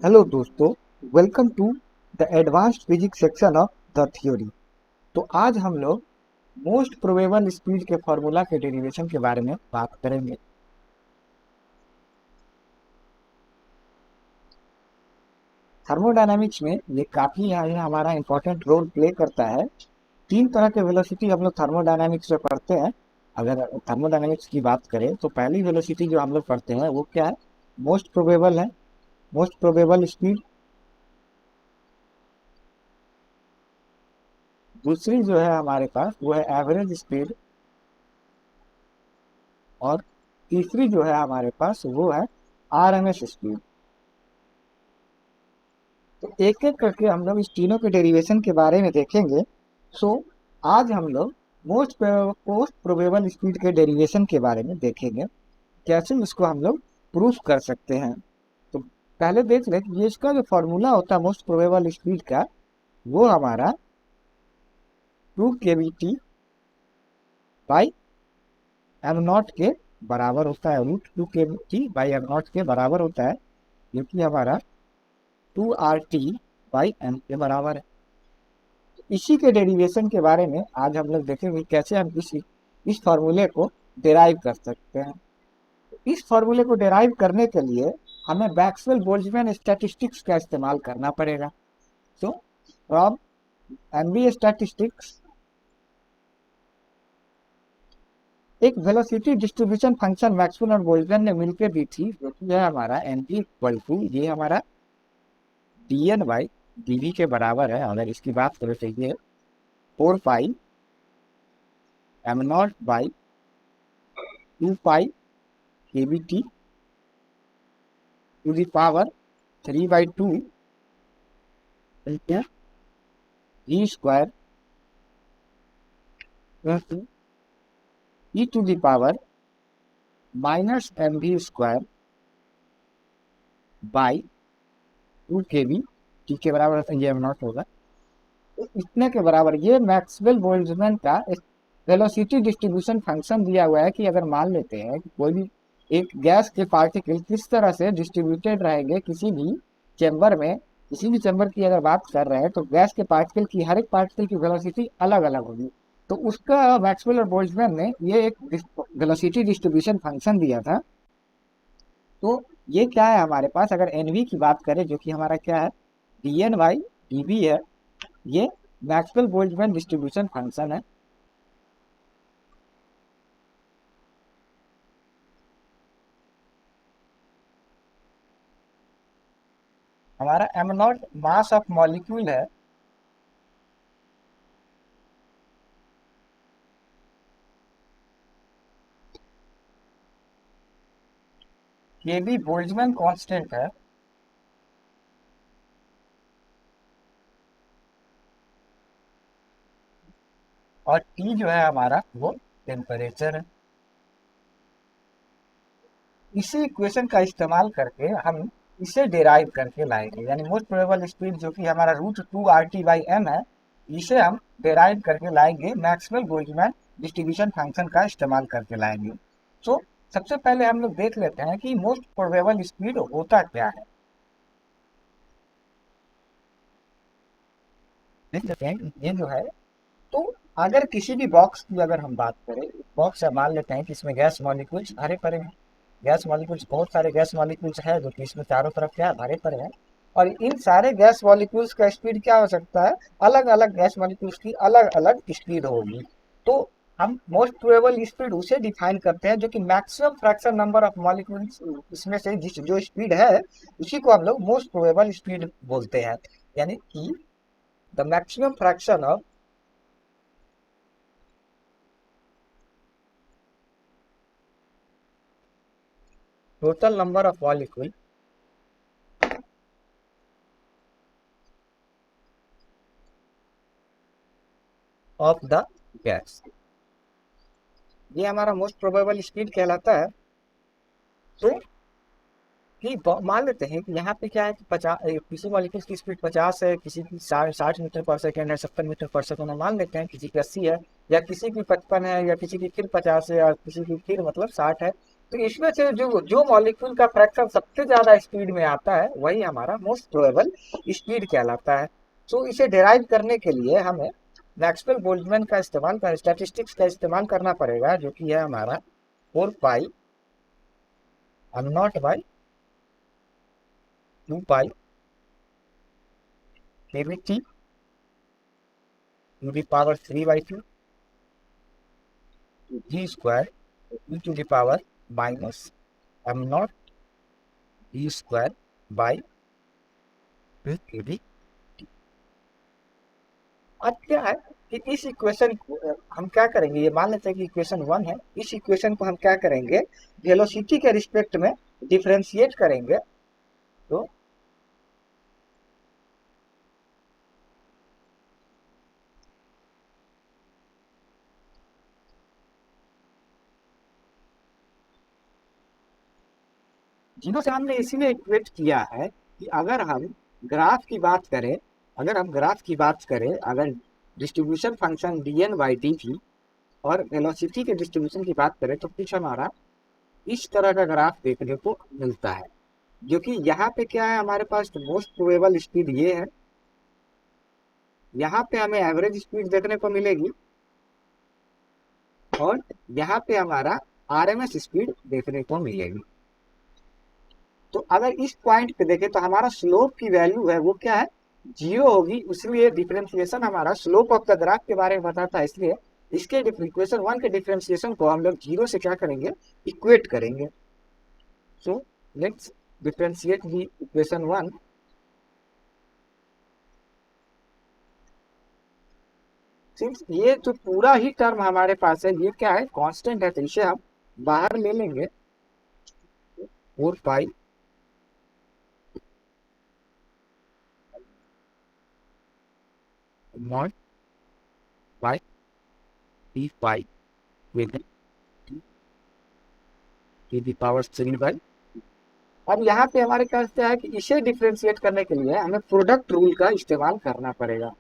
Hello दोस्तों, welcome to the advanced physics section of the theory. तो आज हम लोग मोस्ट प्रोबेबल स्पीड के फार्मूला के डेरिवेशन के बारे में बात करेंगे। थर्मोडायनामिक्स में ये काफ़ी हमारा इंपॉर्टेंट रोल प्ले करता है। तीन तरह के वेलोसिटी हम लोग थर्मोडायनामिक्स में पढ़ते हैं। अगर थर्मोडायनामिक्स की बात करें तो पहली वेलोसिटी जो हम लोग पढ़ते हैं वो क्या है? मोस्ट प्रोबेबल है, मोस्ट प्रोबेबल स्पीड। दूसरी जो है हमारे पास वो है एवरेज स्पीड। और तीसरी जो है हमारे पास वो है आरएमएस स्पीड। तो एक एक करके हम लोग इस तीनों के डेरिवेशन के बारे में देखेंगे। सो आज हम लोग मोस्ट प्रोबेबल स्पीड के डेरिवेशन के बारे में देखेंगे, कैसे उसको हम लोग प्रूफ कर सकते हैं। तो पहले देख लें कि ये इसका जो फॉर्मूला होता है मोस्ट प्रोबेबल स्पीड का, वो हमारा 2 kBt बाई एम नॉट के बराबर होता है। √2 kBt/m0 के बराबर होता है, जो कि हमारा 2 RT/m के बराबर है। इसी के डेरिवेशन के बारे में आज हम लोग देखेंगे कैसे हम इस फॉर्मूले को डेराइव कर सकते हैं। इस फॉर्मूले को डेराइव करने के लिए हमें मैक्सवेल बोल्ट्जमैन स्टैटिस्टिक्स का इस्तेमाल करना पड़ेगा। तो फ्रॉम एमबी स्टैटिस्टिक्स एक वेलोसिटी डिस्ट्रीब्यूशन फंक्शन मैक्सवेल और बोल्ट्जमैन ने मिलकर दी थी, जो कि है हमारा एनपी इक्वल टू ये हमारा dn/dv के बराबर है। अगर इसकी बात करें तो ये 4πm0/2π to the power 3/2 v square e to the power -mv square by 2 kb T के बराबर है, ये m0 होगा। तो इतने के बराबर ये मैक्सवेल बोल्ट्जमैन का वेलोसिटी डिस्ट्रीब्यूशन फंक्शन दिया हुआ है कि अगर मान लेते हैं कि कोई भी एक गैस के पार्टिकल किस तरह से डिस्ट्रीब्यूटेड रहेंगे किसी भी चैम्बर में, किसी भी चैम्बर की अगर बात कर रहे हैं तो गैस के पार्टिकल की हर एक पार्टिकल की वेलोसिटी अलग अलग होगी। तो उसका मैक्सवेल और बोल्ट्जमैन ने ये एक वेलोसिटी डिस्ट्रीब्यूशन फंक्शन दिया था। तो ये क्या है हमारे पास, अगर एनवी की बात करें जो कि हमारा क्या है dn/dv है, ये मैक्सवेल बोल्ट्जमैन डिस्ट्रीब्यूशन फंक्शन है। हमारा m0 मास ऑफ मॉलिक्यूल है, kb बोल्ट्जमैन कांस्टेंट है, और T जो है हमारा वो टेम्परेचर है। इसी इक्वेशन का इस्तेमाल करके हम इसे डेराइव करके लाएंगे, यानी मोस्ट प्रोबेबल स्पीड जो कि हमारा √2 RT/m है, इसे हम डेराइव करके लाएंगे मैक्सवेल बोल्ट्जमैन डिस्ट्रीब्यूशन फंक्शन का इस्तेमाल करके लाएंगे। तो सबसे पहले हम लोग देख लेते हैं कि मोस्ट प्रोबेबल स्पीड होता क्या है। देख लेते हैं ये जो है, तो अगर किसी भी बॉक्स की अगर हम बात करें, बॉक्स से मान लेते हैं कि इसमें गैस मॉलिक्यूल्स भरे पड़े हैं। गैस मॉलिक्यूल्स, बहुत सारे गैस मॉलिक्यूल्स है जो कि इसमें चारों तरफ क्या भरे पड़े हैं। और इन सारे गैस मॉलिक्यूल्स का स्पीड क्या हो सकता है, अलग अलग गैस मॉलिक्यूल्स की अलग अलग स्पीड होगी। तो हम मोस्ट प्रोबेबल स्पीड उसे डिफाइन करते हैं जो कि maximum fraction number of molecules इसमें से जिस जो स्पीड है उसी को हम लोग मोस्ट प्रोबेबल स्पीड बोलते हैं। यानी कि the maximum fraction of total number of molecule of the gas, ये हमारा मोस्ट प्रोबेबल स्पीड कहलाता है। तो कि मान लेते हैं कि यहाँ पे क्या है कि 50, किसी मॉलिक्यूल की स्पीड 50 है, किसी की 60 मीटर पर सेकेंड है, 70 मीटर पर सेकेंड है, मान लेते हैं किसी की 80 है, या किसी की 55 है, या किसी की फिर 50 है, और किसी की फिर मतलब 60 है। तो इसमें से जो जो मॉलिक्यूल का फ्रैक्शन सबसे ज्यादा स्पीड में आता है वही हमारा मोस्ट प्रोबेबल स्पीड कहलाता है। तो इसे डिराइव करने के लिए हमें मैक्सवेल बोल्ट्जमैन का इस्तेमाल कर स्टैटिस्टिक्स का इस्तेमाल करना पड़ेगा, जो कि है हमारा 4 pi m0 by 2 pi KBT to the power 3/2 g square e to the power -m0 e square by KBT। अब क्या है कि इस इक्वेशन को हम क्या करेंगे, ये मान लेते हैं कि इक्वेशन 1 है, इस इक्वेशन को हम क्या करेंगे, वेलोसिटी के रिस्पेक्ट में डिफरेंशिएट करेंगे। तो जीरो से हमने इसीलिए इक्वेट किया है कि अगर हम ग्राफ की बात करें, अगर डिस्ट्रीब्यूशन फंक्शन dn/dt और वेलोसिटी के डिस्ट्रीब्यूशन की बात करें तो कुछ हमारा इस तरह का ग्राफ देखने को मिलता है, जो कि यहाँ पे क्या है, हमारे पास मोस्ट प्रोबेबल स्पीड ये है, यहाँ पे हमें एवरेज स्पीड देखने को मिलेगी और यहाँ पे हमारा आरएमएस स्पीड देखने को मिलेगी। तो अगर इस पॉइंट पे देखें तो हमारा स्लोप की वैल्यू है वो क्या है, 0 होगी, इसलिए डिफरेंशिएशन हमारा स्लोप ऑफ द ग्राफ के बारे में बताता है, इसलिए इसके इक्वेशन 1 के डिफरेंशिएशन को हम लोग 0 से क्या करेंगे, इक्वेट करेंगे। So let's differentiate the equation 1। Since ये जो पूरा ही टर्म हमारे पास है ये क्या है, कांस्टेंट है, तो इसे हम बाहर ले लेंगे। 4 pi not by 3 pi with the power 3/। अब यहाँ पे हमारे पास क्या है कि इसे डिफ्रेंशिएट करने के लिए हमें प्रोडक्ट रूल का इस्तेमाल करना पड़ेगा।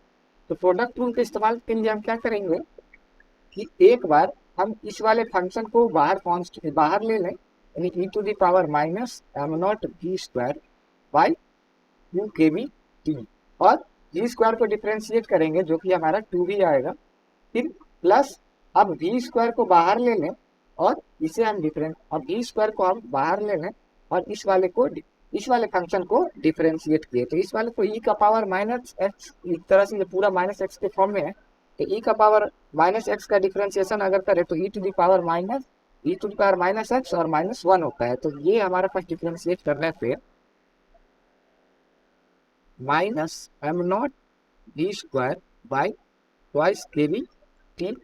तो प्रोडक्ट रूल के इस्तेमाल के लिए हम क्या करेंगे कि एक बार हम इस वाले फंक्शन को बाहर ले लें, यानी e to the power -m0 v² by 2kBt, और जी स्क्वायर को डिफ्रेंशिएट करेंगे जो कि हमारा 2v आएगा, फिर प्लस अब वी स्क्वायर को बाहर ले लें और इसे हम अब वी स्क्वायर को हम बाहर ले लें और इस वाले फंक्शन को डिफरेंशिएट किए, तो इस वाले को ई का पावर -x, एक तरह से ये पूरा -x के फॉर्म में है, तो ई का पावर -x का डिफरेंशिएशन अगर करें तो -x और -1 होता है, तो ये हमारे पास डिफरेंशिएट करने पे -m0 v square by twice KBT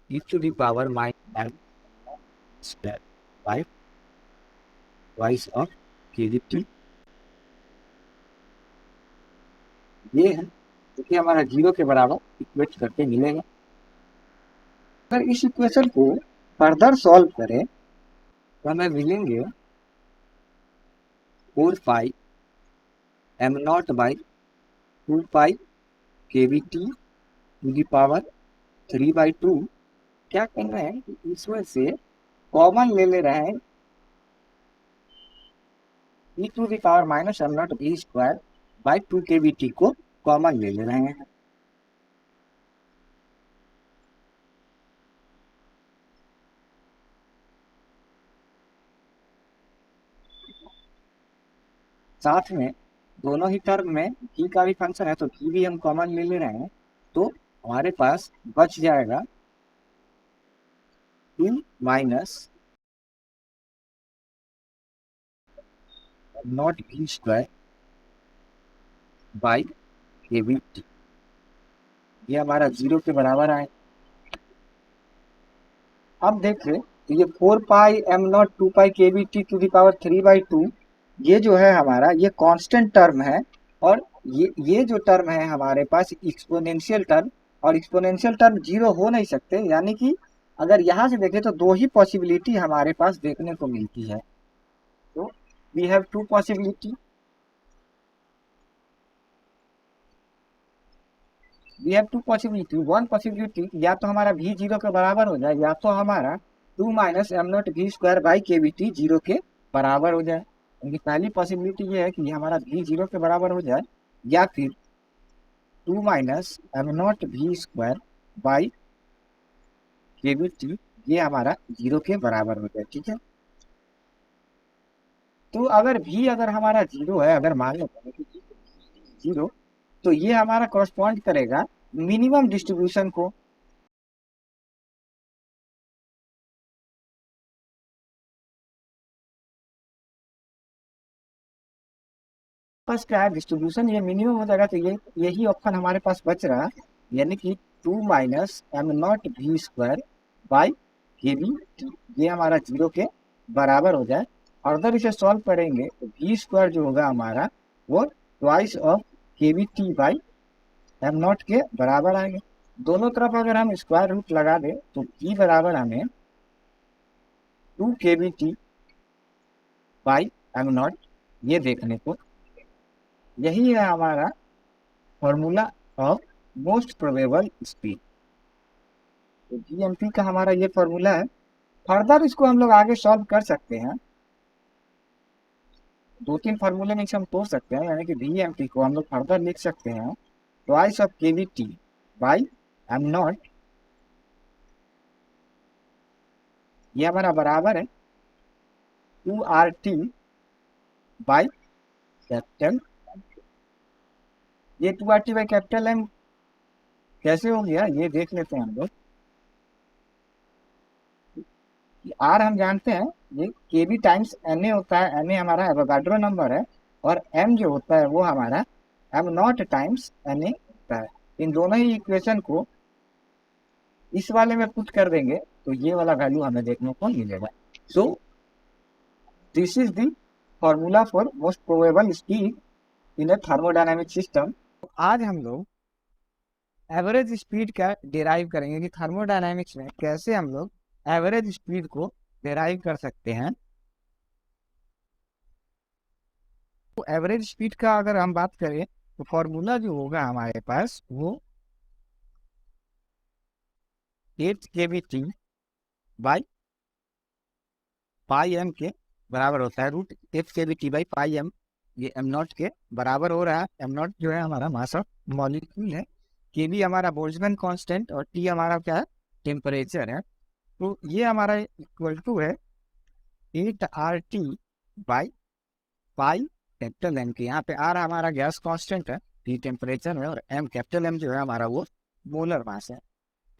e to the power -m square by twice of KBT। ये है जो कि हमारा 0 के बराबर इक्वेट करके मिलेगा। अगर इस इक्वेशन को फर्दर सॉल्व करें तो हमें मिलेंगे 4 pi m0 by 2 pi KBT to the power 3/2। क्या कर रहे हैं, इसमें से कॉमन ले ले रहे हैं, e to the power -m0 v square by 2kBT को कॉमन ले ले रहे हैं। साथ में दोनों ही टर्म में t का भी फंक्शन है तो t भी हम कॉमन ले ले रहे हैं, तो हमारे पास बच जाएगा 2 minus not v square by KBT, ये हमारा 0 के बराबर आए। अब देखिए तो ये 4 pi m0 2 pi KBT to the power 3/2, ये जो है हमारा ये कांस्टेंट टर्म है, और ये जो टर्म है हमारे पास एक्सपोनेंशियल टर्म, और एक्सपोनेंशियल टर्म 0 हो नहीं सकते, यानी कि अगर यहाँ से देखें तो दो ही पॉसिबिलिटी हमारे पास देखने को मिलती है। तो we have two possibility, we have two possibility, one possibility, या तो हमारा भी जीरो के बराबर हो जाए, या तो हमारा two minus m naught v square by k v T zero के बराबर हो जाए। उनकी पहली पॉसिबिलिटी ये है कि हमारा भी जीरो के बराबर हो जाए, या फिर two minus m naught v square by k v T ये हमारा जीरो के बराबर हो जाए। ठीक है, तो अगर भी अगर हमारा जीरो है, अगर मान लेते हैं कि जीरो, तो ये हमारा कॉरस्पॉन्ड करेगा मिनिमम डिस्ट्रीब्यूशन को। पास क्या है, डिस्ट्रीब्यूशन ये मिनिमम हो जाएगा, तो ये यही ऑप्शन हमारे पास बच रहा, यानी कि two minus m naught v square by k v T ये हमारा जीरो के बराबर हो जाए। फर्दर इसे सॉल्व करेंगे तो वी स्क्वायर जो होगा हमारा वो twice of k v t by m naught के बराबर आएंगे। दोनों तरफ अगर हम स्क्वायर रूट लगा दें तो वी बराबर हमें टू के v t by m not ये देखने को, यही है हमारा formula of most probable speed. तो जीएमपी का हमारा ये फॉर्मूला है। फर्दर इसको हम लोग आगे सॉल्व कर सकते हैं, दो तीन फार्मूले में इसे हम तोड़ सकते हैं, यानी कि जीएमपी को हम लोग फर्दर लिख सकते हैं twice of k v t by m not, ये हमारा बराबर है two r T by capital. ये two r T by capital m कैसे हो गया ये देख लेते हैं हम लोग। आर हम जानते हैं ये के बी टाइम्स एन ए होता है, एन ए हमारा एवोगाड्रो नंबर है, और एम जो होता है वो हमारा m naught times n a होता है। इन दोनों ही इक्वेशन को इस वाले में पुट कर देंगे तो ये वाला वैल्यू हमें देखने को मिलेगा। So this is the formula for most probable speed in A thermodynamic system. आज हम लोग एवरेज स्पीड का डिराइव करेंगे कि थर्मोडायनामिक्स में कैसे हम लोग एवरेज स्पीड को डिराइव कर सकते हैं। तो एवरेज स्पीड का अगर हम बात करें तो फॉर्मूला जो होगा हमारे पास वो 8 k B T by pi m के बराबर होता है, root 8 k B T by pi m, ये एम नॉट के बराबर हो रहा है। एम नॉट जो है हमारा मास ऑफ मॉलिक्यूल है, के बी हमारा बोल्ट्जमैन कांस्टेंट, और टी हमारा क्या है, टेम्परेचर है। तो ये हमारा इक्वल टू है 8 R T by pi capital m के। यहाँ पे आर हमारा गैस कांस्टेंट है, टी टेम्परेचर है, और एम कैपिटल एम जो है हमारा वो मोलर मास है।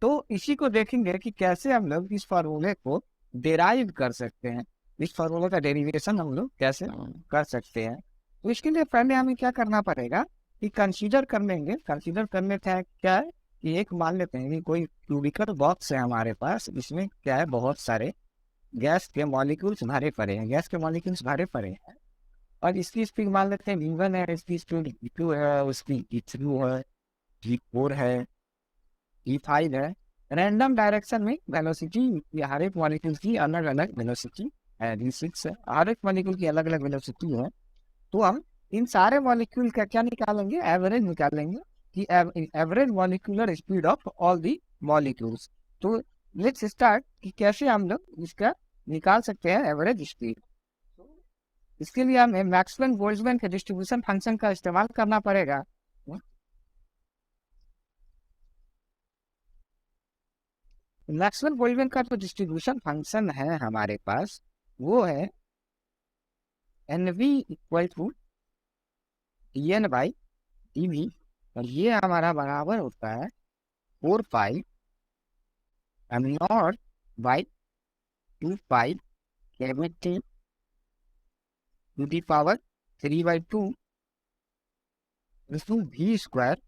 तो इसी को देखेंगे कि कैसे हम लोग इस फार्मूले को डेराइव कर सकते हैं, इस फार्मूले का डेरिवेशन हम लोग कैसे कर सकते हैं। तो इसके लिए पहले हमें क्या करना पड़ेगा कि कंसीडर कर लेंगे, कंसीडर करने थे क्या है कि एक मान लेते हैं कि कोई क्यूबिकल बॉक्स है हमारे पास, इसमें क्या है बहुत सारे गैस के मॉलिक्यूल्स भरे पड़े हैं, गैस के मॉलिक्यूल्स भरे पड़े हैं, और इसकी स्पीड मान लेते हैं v1 है, इसकी स्पीड v2 है, उसकी v3 है, v4 है, v5 है। रैंडम डायरेक्शन में वेलोसिटी, ये हर एक मॉलिक्यूल की अलग अलग वेलोसिटी है, v6 है, हर एक मॉलिक्यूल की अलग अलग वेलोसिटी है। तो हम इन सारे मॉलिक्यूल का क्या निकालेंगे, एवरेज निकालेंगे कि average molecular speed of all the molecules. तो लेट्स स्टार्ट कि कैसे हम लोग इसका निकाल सकते हैं एवरेज स्पीड। इसके लिए हमें मैक्सवेल बोल्ट्जमैन के डिस्ट्रीब्यूशन फंक्शन का इस्तेमाल करना पड़ेगा। मैक्सवेल बोल्ट्जमैन का जो डिस्ट्रीब्यूशन फंक्शन है हमारे पास वो है n v equal to d n by d v, और ये हमारा बराबर होता है 4 pi m not by 2 pi k to the power 3/2 into v square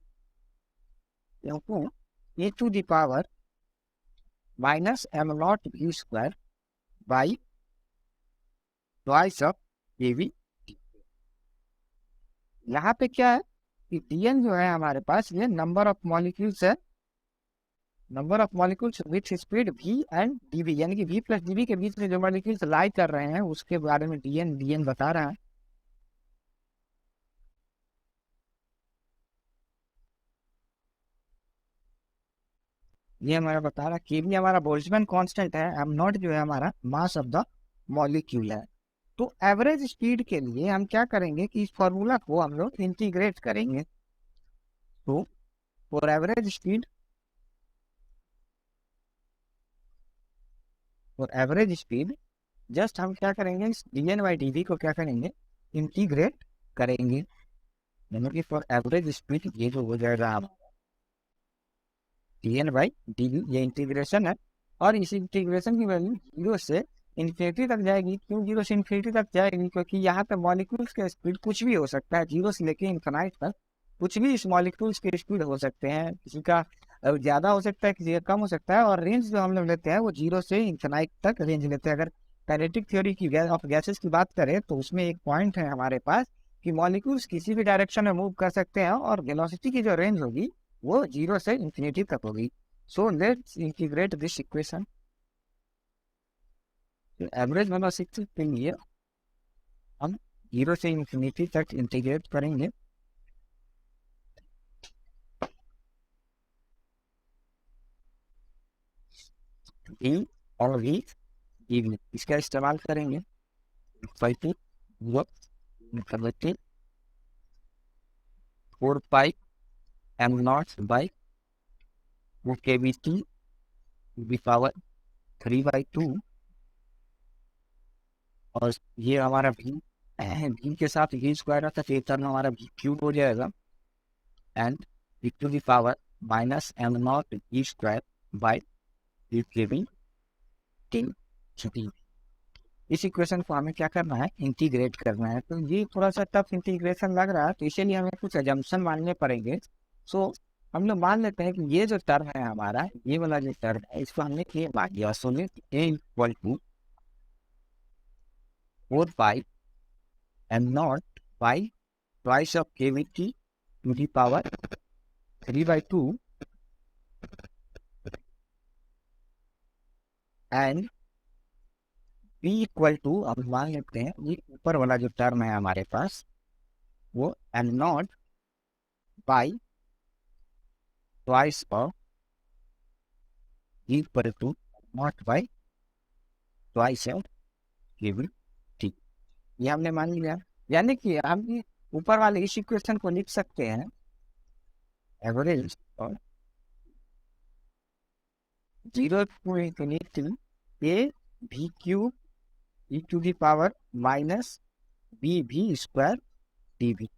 into e to the power minus m naught v square by twice of k v. यहाँ पे क्या है कि टीएन जो है हमारे पास ये नंबर ऑफ मॉलिक्यूल्स है, number of molecules with speed v and d v, यानी कि वी प्लस डीवी के बीच में जो मॉलिक्यूल्स लाई कर रहे हैं उसके बारे में डीएन डीएन बता रहा है। ये हमारा बता रहा के भी हमारा बोल्ट्जमैन कांस्टेंट है, एम नॉट जो है हमारा मास ऑफ द मॉलिक्यूल है। तो एवरेज स्पीड के लिए हम क्या करेंगे कि इस फॉर्मूला को हम लोग इंटीग्रेट करेंगे। तो for average speed, for average speed just हम क्या करेंगे, इस d n by d v को क्या करेंगे, इंटीग्रेट करेंगे। यानी कि फॉर एवरेज स्पीड ये जो हो जाएगा d n by d v, ये इंटीग्रेशन है। और इस इंटीग्रेशन की वैल्यू जीरो से इन्फिनिटी तक जाएगी। क्यों जीरो से इन्फिनिटी तक जाएगी? क्योंकि यहाँ पे मॉलिक्यूल्स का स्पीड कुछ भी हो सकता है, जीरो से लेके इन्फिनाइट तक कुछ भी इस मॉलिक्यूल्स के स्पीड हो सकते हैं। किसी का ज़्यादा हो सकता है, किसी का कम हो सकता है। और रेंज जो हम लोग लेते हैं वो जीरो से इन्फिनाइट तक रेंज लेते हैं। अगर काइनेटिक थ्योरी की ऑफ गैसेस की बात करें तो उसमें एक पॉइंट है हमारे पास कि मॉलिक्यूल्स किसी भी डायरेक्शन में मूव कर सकते हैं और वेलोसिटी की जो रेंज होगी वो जीरो से इन्फिनिटी तक होगी। So let's integrate this equation. तो एवरेज वेलोसिटी के लिए हम जीरो से इन्फिनिटी तक इंटीग्रेट करेंगे। डी और वी डी इसका इस्तेमाल करेंगे। मतलब 4 पाई एम नॉट बाई वो के बी टी बी पावर 3/2। और ये हमारा भी के साथ भी स्क्वायर आता है, तो हमारा भी क्यूब हो जाएगा। And e to the power minus m naught e square by k B T. इस इक्वेशन को हमें क्या करना है, इंटीग्रेट करना है। तो ये थोड़ा सा टफ इंटीग्रेशन लग रहा है, तो इसीलिए हमें कुछ अजम्पशन मानने पड़ेंगे। सो हम लोग मान लेते हैं कि ये जो टर्म है हमारा, ये वाला जो टर्म है, इसको हमने ये मान लिया। So let a equal to 4 pi m not by twice of k v T to the power 3/2 and b equal to, अब मान लेते हैं ये ऊपर वाला जो टर्म है हमारे पास वो m not by twice of equal to naught by twice of k v T. ये हमने मान लिया। यानी कि हम ये ऊपर वाले इस इक्वेशन को लिख सकते हैं एवरेज और जीरो टू इन्फिनिटी ए भी cube e to the power minus B भी स्क्वायर डी भी।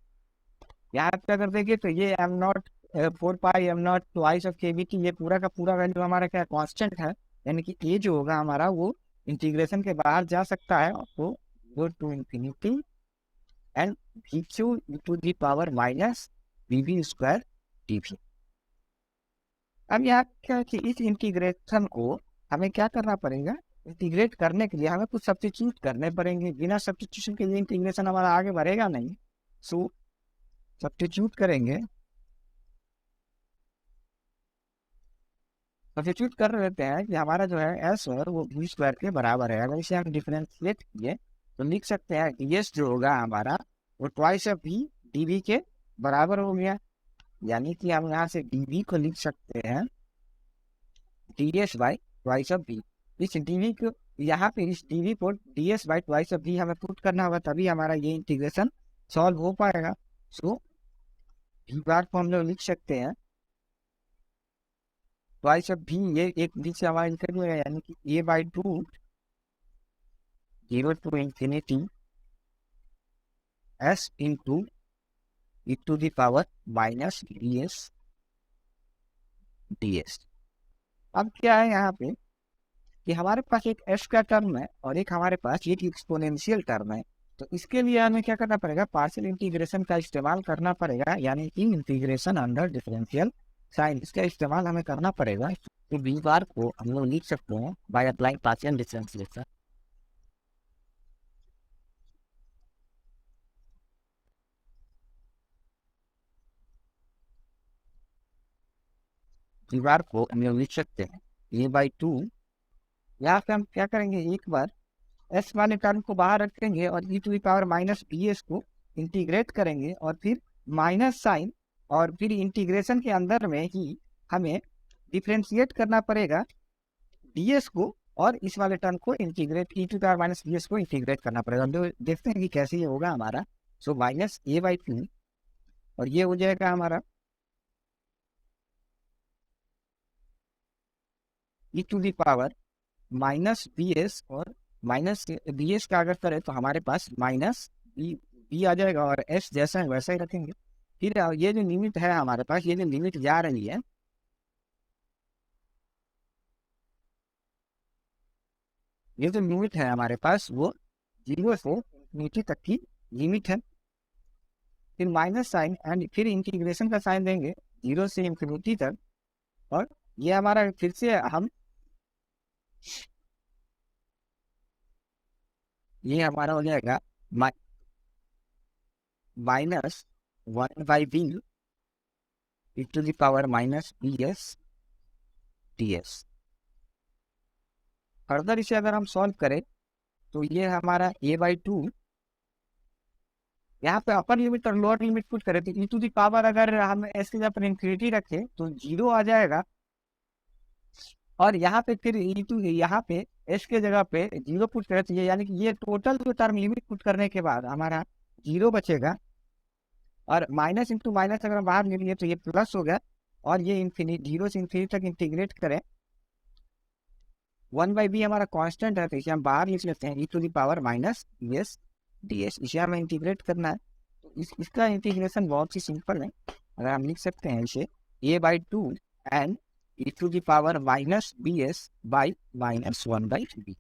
यहाँ पे अगर देखें तो ये m naught 4 pi m naught twice of k B T, ये पूरा का पूरा वैल्यू हमारा क्या कांस्टेंट है। यानी कि ये जो होगा हमारा वो इंटीग्रेशन के बाहर जा सकता है। तो गो टू इन्फिनिटी एंड भी cube e to the power minus B भी स्क्वायर डी भी। अब यहाँ क्या कि इस इंटीग्रेशन को हमें क्या करना पड़ेगा, इंटीग्रेट करने के लिए हमें कुछ सब्स्टिट्यूट करने पड़ेंगे। बिना सब्स्टिट्यूशन के लिए इंटीग्रेशन हमारा आगे बढ़ेगा नहीं। सो सब्स्टिट्यूट करेंगे। सब्स्टिट्यूट कर लेते हैं कि हमारा जो है एस और वो बी स्क्वायर के बराबर है। अगर इसे हम डिफरेंशिएट किए तो लिख सकते हैं कि एस जो होगा हमारा वो twice of B d v के बराबर हो गया। यानी कि हम यहाँ से डी वी को लिख सकते हैं d s by twice of B. इस डी वी को यहाँ पे इस डी वी को d s by twice of B हमें पुट करना होगा, तभी हमारा ये इंटीग्रेशन सॉल्व हो पाएगा। सो भी बार को हम लोग लिख सकते हैं ट्वाइस ऑफ भी, ये एक बी से हमारा निकल गया। यानी कि a by two zero to infinity s into e to the power minus d s d s. अब क्या है यहाँ पे कि हमारे पास एक एस का टर्म है और एक हमारे पास एक एक्सपोनेंशियल टर्म है। तो इसके लिए हमें क्या करना पड़ेगा, पार्शियल इंटीग्रेशन का इस्तेमाल करना पड़ेगा। यानी कि इंटीग्रेशन अंडर डिफरेंशियल साइन, इसका इस्तेमाल हमें करना पड़ेगा। तो बी बार को हम लोग लिख सकते हैं by applying partial differentiation. B bar को हम लोग लिख सकते हैं ए बाई टू। यहाँ पे हम क्या करेंगे, एक बार एस वाले टर्म को बाहर रखेंगे और e to the power minus B s को इंटीग्रेट करेंगे और फिर माइनस साइन, और फिर इंटीग्रेशन के अंदर में ही हमें डिफ्रेंशिएट करना पड़ेगा डीएस को, और इस वाले टर्म को integrate e to power minus d s को इंटीग्रेट करना पड़ेगा। तो देखते हैं कि कैसे ये होगा हमारा। So minus a by two, और ये हो जाएगा हमारा e to the power minus B s, और माइनस बी एस का अगर करें तो हमारे पास माइनस बी बी आ जाएगा, और एस जैसा है वैसा ही रखेंगे। फिर ये जो लिमिट है हमारे पास, ये जो लिमिट जा रही है, ये जो लिमिट है हमारे पास वो 0 से इन्फिनिटी तक की लिमिट है। फिर माइनस साइन एंड फिर इंटीग्रेशन का साइन देंगे 0 से इन्फिनिटी तक, और ये हमारा फिर से हम ये हमारा हो जाएगा minus 1/b e to the power minus B s T s. Further इसे अगर हम सॉल्व करें तो ये हमारा a/2, यहाँ पे अपर लिमिट और लोअर लिमिट पुट करें तो ई टू दी पावर अगर हम एस की जगह पर इन्फिनिटी रखें तो 0 आ जाएगा, और यहाँ पे फिर ई टू यहाँ पे एस के जगह पे 0 पुट करें तो ये यानी कि ये टोटल जो टर्म लिमिट पुट करने के बाद हमारा 0 बचेगा, और माइनस इंटू माइनस अगर हम बाहर ले लिए तो ये प्लस हो गया, और ये इन्फिनिटी 0 से इन्फिनिटी तक इंटीग्रेट करें। 1/b हमारा कांस्टेंट है तो इसे हम बाहर लिख लेते हैं e to the power minus d s d s, इसे हमें इंटीग्रेट करना है। तो इसका इंटीग्रेशन बहुत ही सिंपल है, अगर हम लिख सकते हैं इसे a/2 and e to the power minus B s by minus 1/b।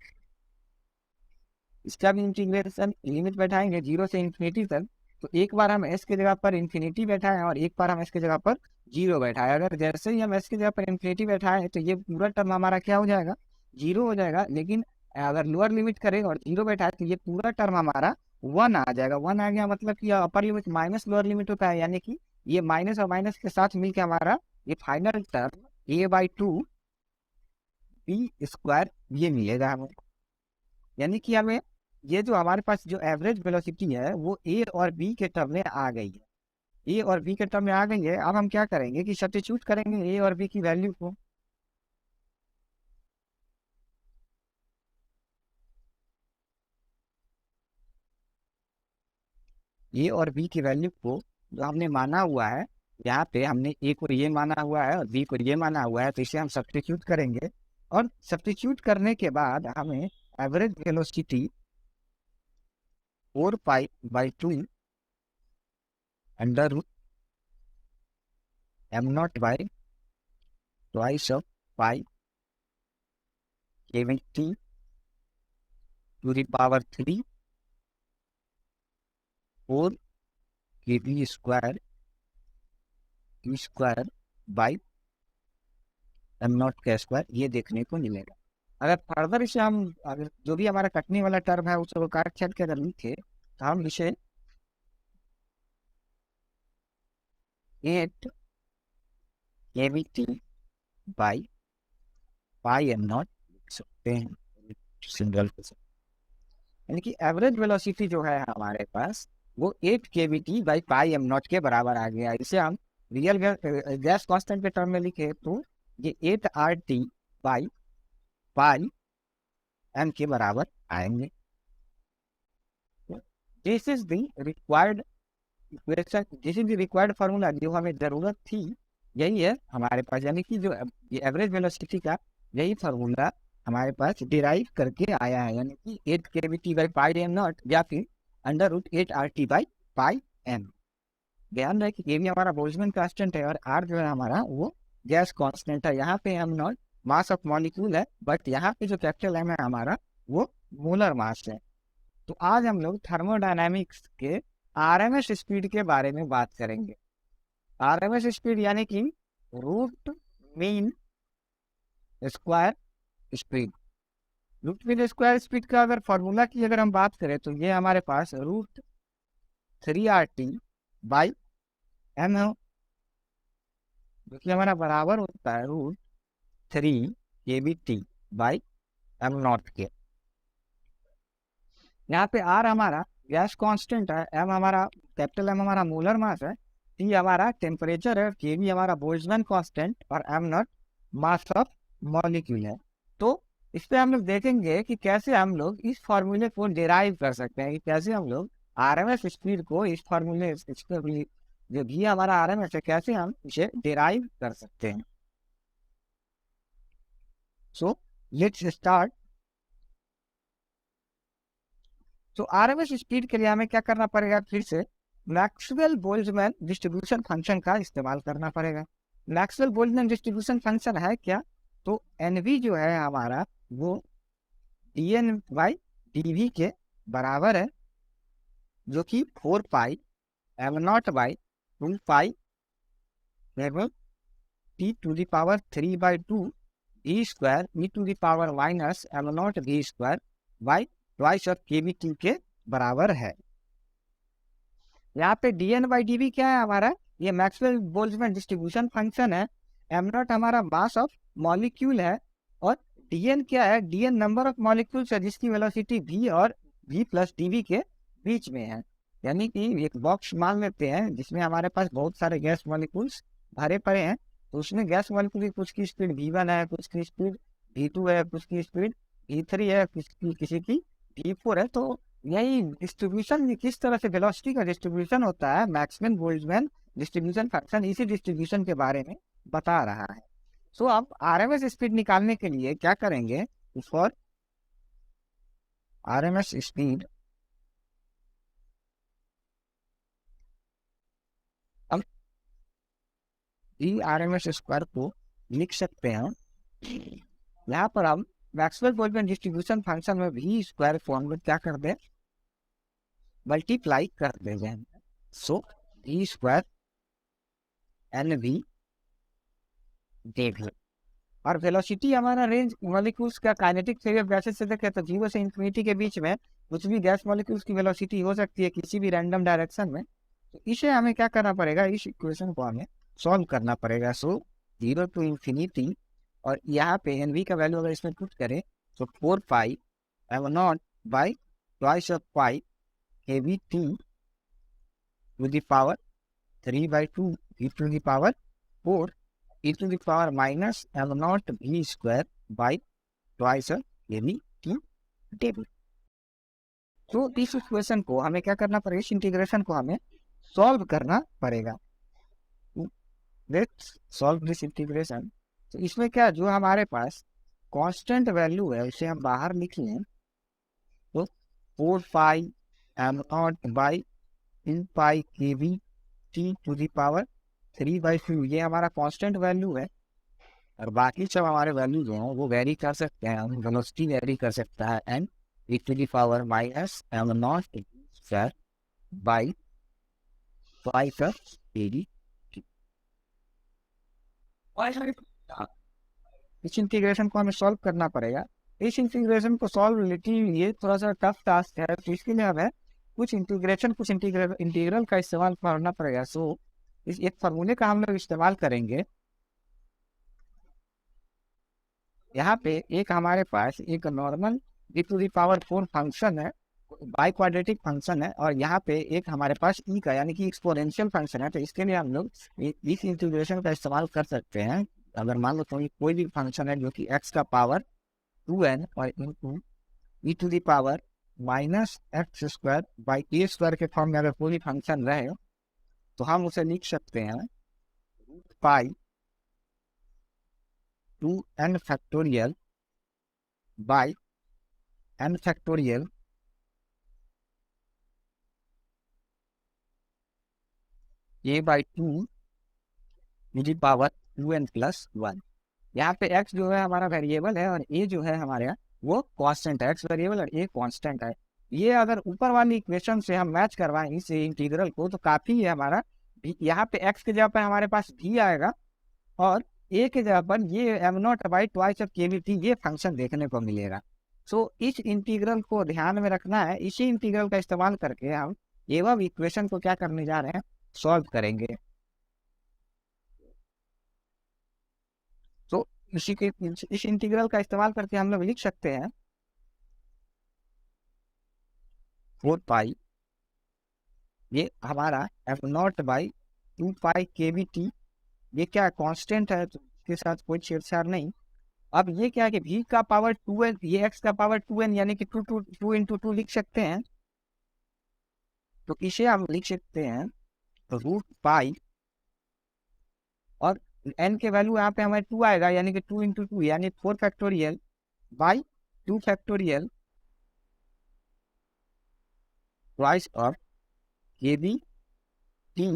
इसका भी इंटीग्रेशन लिमिट बैठाएंगे 0 से इन्फिनिटी तक, तो एक बार हम एस की जगह पर इन्फिनिटी बैठाएं और एक बार हम एस की जगह पर 0 बैठाएं। अगर जैसे ही हम एस की जगह पर इन्फिनिटी बैठाएं तो ये पूरा टर्म हमारा क्या हो जाएगा, 0 हो जाएगा। लेकिन अगर लोअर लिमिट करें और 0 बैठाए तो ये पूरा टर्म हमारा 1 आ जाएगा। 1 आ गया मतलब कि upper limit minus lower limit होता है, यानी कि ये माइनस और माइनस के साथ मिलकर हमारा ये final term a/2 B square ये मिलेगा हमें। यानी कि हमें ये जो हमारे पास जो एवरेज वेलोसिटी है वो ए और बी के टर्म में आ गई है, ए और बी के टर्म में आ गई है। अब हम क्या करेंगे कि सब्स्टिट्यूट करेंगे ए और बी की वैल्यू को। ए और बी की वैल्यू को जो हमने माना हुआ है, यहाँ पे हमने ए को ये माना हुआ है और बी को ये माना हुआ है, तो इसे हम सब्स्टिट्यूट करेंगे। और सब्स्टिट्यूट करने के बाद हमें average velocity 4π/2 under root m0 by twice of pi k/t to the power 3 4 kb square t square by m0 का स्क्वायर ये देखने को मिलेगा। अगर फर्दर इसे हम अगर जो भी हमारा कटने वाला टर्म है उसको काट छाट के अगर लिखे तो हम इसे 8 kbt बाई पाई m0 लिख सकते हैं सिंगल के साथ। यानी कि एवरेज वेलोसिटी जो है हमारे पास वो 8 kbt बाई पाई m0 के बराबर आ गया। इसे हम रियल गैस कांस्टेंट के टर्म में लिखे तो ये 8 RT बाई पाई m के बराबर आएंगे। This is the required equation, this is the required formula जो हमें जरूरत थी, यही है हमारे पास। यानी कि जो एवरेज वेलोसिटी का यही फार्मूला हमारे पास डिराइव करके आया है, यानी कि 8 kbt बाई पाई m0 या फिर under root 8 RT by pi m। ध्यान रहे कि ये भी हमारा बोल्ट्जमैन कांस्टेंट है और r जो है हमारा वो गैस कांस्टेंट है। यहाँ पे m0 मास ऑफ मॉलिक्यूल है, बट यहाँ पे जो कैपिटल m है हमारा वो मोलर मास है। तो आज हम लोग थर्मोडायनामिक्स के आरएमएस स्पीड के बारे में बात करेंगे। आरएमएस स्पीड यानी कि root mean square speed. Root mean square speed का अगर फॉर्मूला की अगर हम बात करें तो ये हमारे पास √3RT बाई m है, जो कि हमारा बराबर होता है √3 kbt बाई m0 के। यहाँ पे R हमारा गैस कांस्टेंट है, M हमारा कैपिटल M हमारा मोलर मास है, T हमारा टेम्परेचर है, Kb हमारा बोल्ट्जमैन कांस्टेंट और m0 मास ऑफ मॉलिक्यूल है। तो इस पे हम लोग देखेंगे कि कैसे हम लोग इस फॉर्मूले को डिराइव कर सकते हैं, कि कैसे हम लोग आरएमएस स्पीड को इस फॉर्मूले जो भी हमारा आरएमएस है कैसे हम इसे डिराइव कर सकते हैं। So let's start. तो आरएमएस स्पीड के लिए हमें क्या करना पड़ेगा, फिर से मैक्सवेल बोल्ट्जमैन डिस्ट्रीब्यूशन फंक्शन का इस्तेमाल करना पड़ेगा। मैक्सवेल बोल्ट्जमैन डिस्ट्रीब्यूशन फंक्शन है क्या, तो एनवी जो है हमारा वो dn बाई dv के बराबर है, जो कि 4 pi m not by 2 pi t to the power 3/2 e square e to the power minus m naught v square by twice of k v t के बराबर है। यहाँ पे dn बाई डी क्या है हमारा, ये मैक्सवेल बोल्ट्जमैन डिस्ट्रीब्यूशन फंक्शन है। एम नॉट हमारा मास ऑफ मॉलिक्यूल है, और dn क्या है, dn नंबर ऑफ मॉलिक्यूल्स है जिसकी वेलोसिटी v और v प्लस dv के बीच में है। यानी कि एक बॉक्स मान लेते हैं जिसमें हमारे पास बहुत सारे गैस मॉलिक्यूल्स भरे पड़े हैं, तो उसमें गैस मॉलिक्यूल की कुछ की स्पीड v1 है, कुछ की स्पीड v2 है, कुछ की स्पीड v3 है, किसी की v4 है। तो यही डिस्ट्रीब्यूशन किस तरह से वेलोसिटी का डिस्ट्रीब्यूशन होता है, मैक्सवेल बोल्ट्जमैन डिस्ट्रीब्यूशन फंक्शन इसी डिस्ट्रीब्यूशन के बारे में बता रहा है। सो अब आरएमएस स्पीड निकालने के लिए क्या करेंगे, फॉर आरएमएस स्पीड हम ई आरएमएस स्क्वायर को लिख सकते हैं। यहाँ पर हम मैक्सवेल बोल्ट्जमैन डिस्ट्रीब्यूशन फंक्शन में भी स्क्वायर को हम लोग क्या कर दे, मल्टीप्लाई कर देते हैं। सो ई स्क्वायर एन वी देख लो। और वेलोसिटी हमारा रेंज मॉलिक्यूल्स का काइनेटिक थ्योरी ऑफ गैसेस से देखें तो 0 से इंफिनिटी के बीच में कुछ भी गैस मॉलिक्यूल्स की वेलोसिटी हो सकती है किसी भी रैंडम डायरेक्शन में। तो इसे हमें क्या करना पड़ेगा, इस इक्वेशन को हमें सॉल्व करना पड़ेगा। सो 0 टू इंफिनिटी, और यहाँ पे एन वी का वैल्यू अगर इसमें पुट करें तो 4 pi m not by twice of pi k v T to the power 3/2 e to the power 4 e to the power minus m naught v square by twice a v t table. तो इस equation को हमें क्या करना पड़ेगा, इस integration को हमें सॉल्व करना पड़ेगा। Let's solve this integration. तो इसमें क्या, जो हमारे पास कांस्टेंट वैल्यू है उसे हम बाहर लिख लें, तो 4 pi m not by 2 pi k v T to the power 3/2 ये हमारा कांस्टेंट वैल्यू है। और बाकी सब हमारे वैल्यू जो हैं वो वेरी कर सकते हैं, वेलोसिटी वेरी कर सकता है, and e to the power minus m naught square by 5 का एडी। इस इंटीग्रेशन को हमें सॉल्व करना पड़ेगा। इस इंटीग्रेशन को सॉल्व लिए थोड़ा सा टफ टास्क है, तो इसके लिए हमें कुछ इंटीग्रल का इस्तेमाल करना पड़ेगा। सो इस एक फार्मूले का हम लोग इस्तेमाल करेंगे। यहाँ पे एक हमारे पास एक normal e to the power 4 function है, बाई क्वाड्रेटिक फंक्शन है, और यहाँ पे एक हमारे पास e का यानी कि एक्सपोनेंशियल फंक्शन है। तो इसके लिए हम लोग इस इंटीग्रेशन का इस्तेमाल कर सकते हैं। अगर मान लो तो कोई भी फंक्शन है जो कि x का पावर 2n और into e to the power minus x square by a square के फॉर्म में अगर कोई फंक्शन रहे तो हम उसे लिख सकते हैं pi 2n factorial by n factorial a by 2 to power 2n plus 1। यहाँ पे x जो है हमारा वेरिएबल है, और a जो है हमारे यहाँ वो कांस्टेंट है। x वेरिएबल और a कांस्टेंट है। ये अगर ऊपर वाली इक्वेशन से हम मैच करवाएं इस इंटीग्रल को तो काफी है हमारा। यहाँ पे x के जगह पर हमारे पास v आएगा, और a के जगह पर ये m not by twice of k v T ये फंक्शन देखने को मिलेगा। सो इस इंटीग्रल को ध्यान में रखना है। इसी इंटीग्रल का इस्तेमाल करके हम एवं इक्वेशन को क्या करने जा रहे हैं, सॉल्व करेंगे। तो इस इंटीग्रल का इस्तेमाल करके हम लोग लिख सकते हैं 4 पाई, ये हमारा F not by 2 pi k v T, ये क्या कांस्टेंट है, तो इसके साथ कोई छेड़छाड़ नहीं। अब ये क्या है कि v का पावर 2n, ये x का पावर 2n यानी कि 2 लिख सकते हैं। तो इसे हम लिख सकते हैं रूट पाई, और n के वैल्यू यहाँ पे हमारे 2 आएगा, यानी कि 2 × 2 यानी 4 factorial by 2 factorial twice of k B T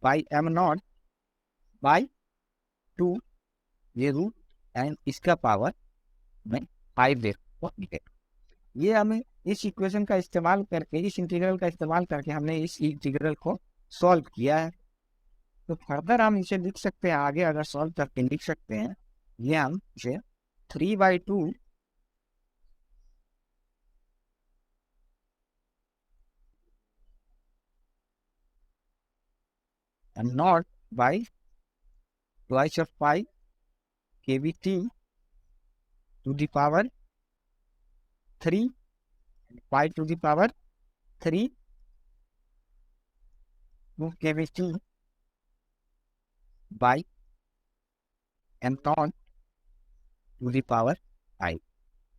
by m not by 2, ये रूट एंड इसका पावर में 5 देखो। ये हमें इस इक्वेशन का इस्तेमाल करके, इस इंटीग्रल का इस्तेमाल करके हमने इस इंटीग्रल को सॉल्व किया है। तो फर्दर हम इसे लिख सकते हैं, आगे अगर सॉल्व करके लिख सकते हैं, ये हम इसे 3/2 m not by twice of pi k B t to the power 3 pi to the power 3 k B T by m naught to the power 5।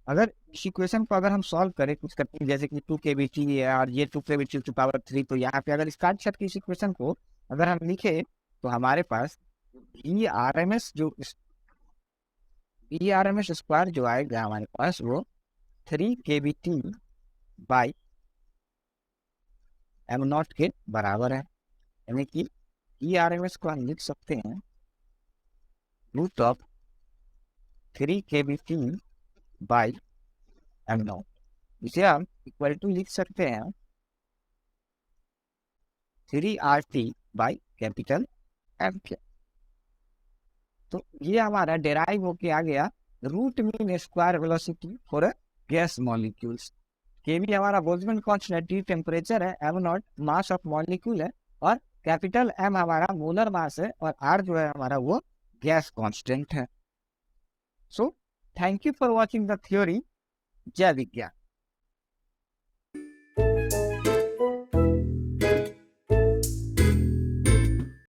अगर इस इक्वेशन को अगर हम सॉल्व करें कुछ करते हैं, जैसे कि 2 के बी टी है और ये 2 के बी टी टू पावर 3, तो यहाँ पे अगर स्क्वायर छत की इस इक्वेशन को अगर हम लिखे तो हमारे पास e r m s square जो आएगा हमारे पास वो 3 k B T by m naught के बराबर है। यानी कि ई आर एम एस को हम लिख सकते हैं root of 3 k B T by m naught. इसे हम इक्वल टू लिख सकते हैं 3 RT बाई कैपिटल एम के। तो ये हमारा डेराइव होके आ गया root mean square velocity for gas molecules. K भी हमारा बोल्ट्जमैन कांस्टेंट, टी टेम्परेचर है, m naught mass of molecule है, और कैपिटल एम हमारा मोलर मास है, और आर जो है हमारा वो गैस कांस्टेंट है। So thank you for watching the theory. जय विज्ञान।